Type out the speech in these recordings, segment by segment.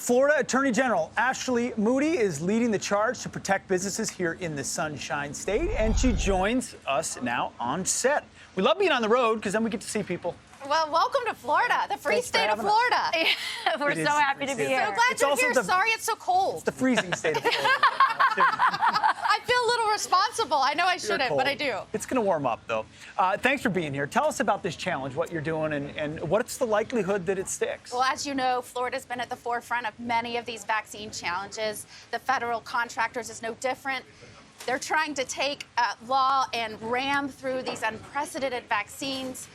Florida Attorney General Ashley Moody is leading the charge to protect businesses here in the Sunshine State, and she joins us now on set. We love being on the road because then we get to see people. Well, welcome to Florida, the free state of Florida. We're so happy to be here. So glad you're here. Sorry it's so cold. It's the freezing state of Florida. I feel a little responsible. I know I shouldn't, but I do. It's going to warm up, though. Thanks for being here. Tell us about this challenge, what you're doing, and what's the likelihood that it sticks? Well, as you know, Florida's been at the forefront of many of these vaccine challenges. The federal contractors is no different. They're trying to take law and ram through these unprecedented vaccines.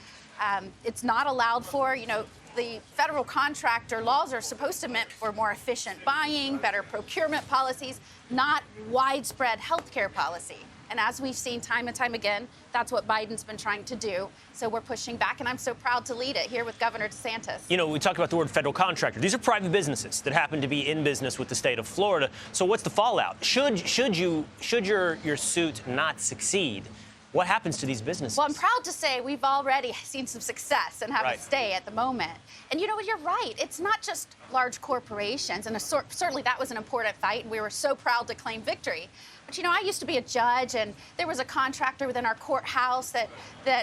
It's not allowed for. You know, the federal contractor laws are supposed to meant for more efficient buying, better procurement policies, not widespread healthcare policy. And as we've seen time and time again, that's what Biden's been trying to do. So we're pushing back, and I'm so proud to lead it here with Governor DeSantis. You know, we talk about the word federal contractor. These are private businesses that happen to be in business with the state of Florida. So what's the fallout? Should your suit not succeed, what happens to these businesses? Well, I'm proud to say we've already seen some success and have a stay at the moment. And you know what, you're right. It's not just large corporations, and certainly that was an important fight, and we were so proud to claim victory. But you know, I used to be a judge, and there was a contractor within our courthouse that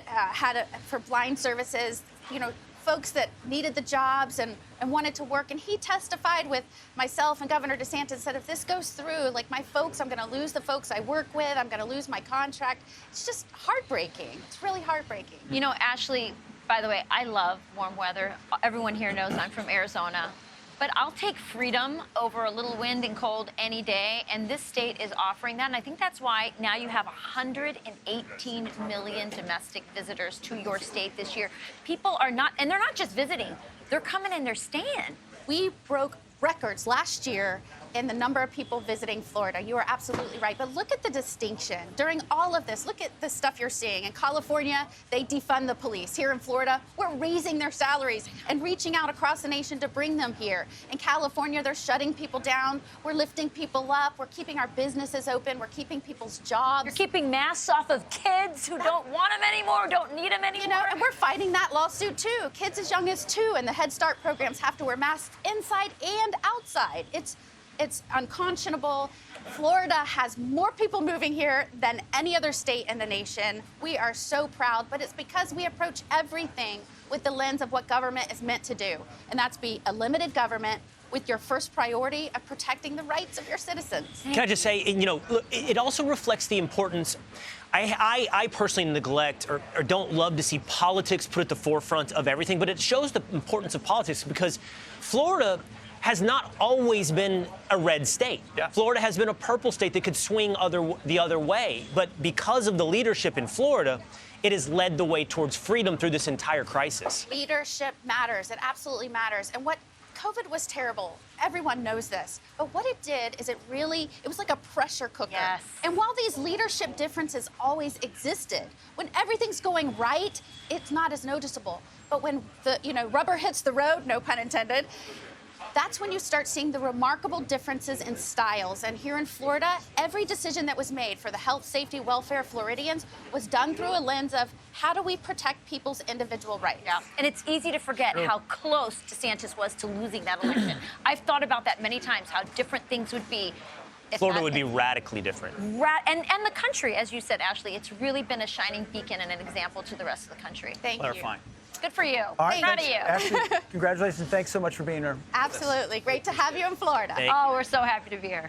had for blind services, you know, folks that needed the jobs and wanted to work, and he testified with myself and Governor DeSantis, said if this goes through, like my folks, I'm going to lose the folks I work with, I'm going to lose my contract. It's just heartbreaking. It's really heartbreaking. You know, Ashley, by the way, I love warm weather. Everyone here knows I'm from Arizona. But I'll take freedom over a little wind and cold any day, and this state is offering that. And I think that's why now you have 118 million domestic visitors to your state this year. People are not, and they're not just visiting, they're coming and they're staying. We broke records last year in the number of people visiting Florida. You are absolutely right. But look at the distinction. During all of this, look at the stuff you're seeing. In California, they defund the police. Here in Florida, we're raising their salaries and reaching out across the nation to bring them here. In California, they're shutting people down. We're lifting people up. We're keeping our businesses open. We're keeping people's jobs. You're keeping masks off of kids who don't want them anymore, don't need them anymore. You know, and we're fighting that lawsuit, too. Kids as young as 2 and the Head Start programs have to wear masks inside and outside. It's unconscionable. Florida has more people moving here than any other state in the nation. We are so proud, but it's because we approach everything with the lens of what government is meant to do, and that's be a limited government with your first priority of protecting the rights of your citizens. Can I just say, you know, look, it also reflects the importance. I personally neglect or don't love to see politics put at the forefront of everything, but it shows the importance of politics because Florida has not always been a red state. Yeah. Florida has been a purple state that could swing the other way. But because of the leadership in Florida, it has led the way towards freedom through this entire crisis. Leadership matters. It absolutely matters. And what COVID was terrible. Everyone knows this. But what it did is it was like a pressure cooker. Yes. And while these leadership differences always existed, when everything's going right, it's not as noticeable. But when the rubber hits the road, no pun intended, that's when you start seeing the remarkable differences in styles. And here in Florida, every decision that was made for the health, safety, welfare of Floridians was done through a lens of how do we protect people's individual rights. Yeah. And it's easy to forget how close DeSantis was to losing that election. I've thought about that many times, how different things would be. Florida would be radically different. And the country, as you said, Ashley, it's really been a shining beacon and an example to the rest of the country. Thank you. Clarifying. Good for you. All right, Proud of you. Ashley, congratulations. Thanks so much for being here. Absolutely. Great to have you in Florida. Thank you. Oh, we're so happy to be here.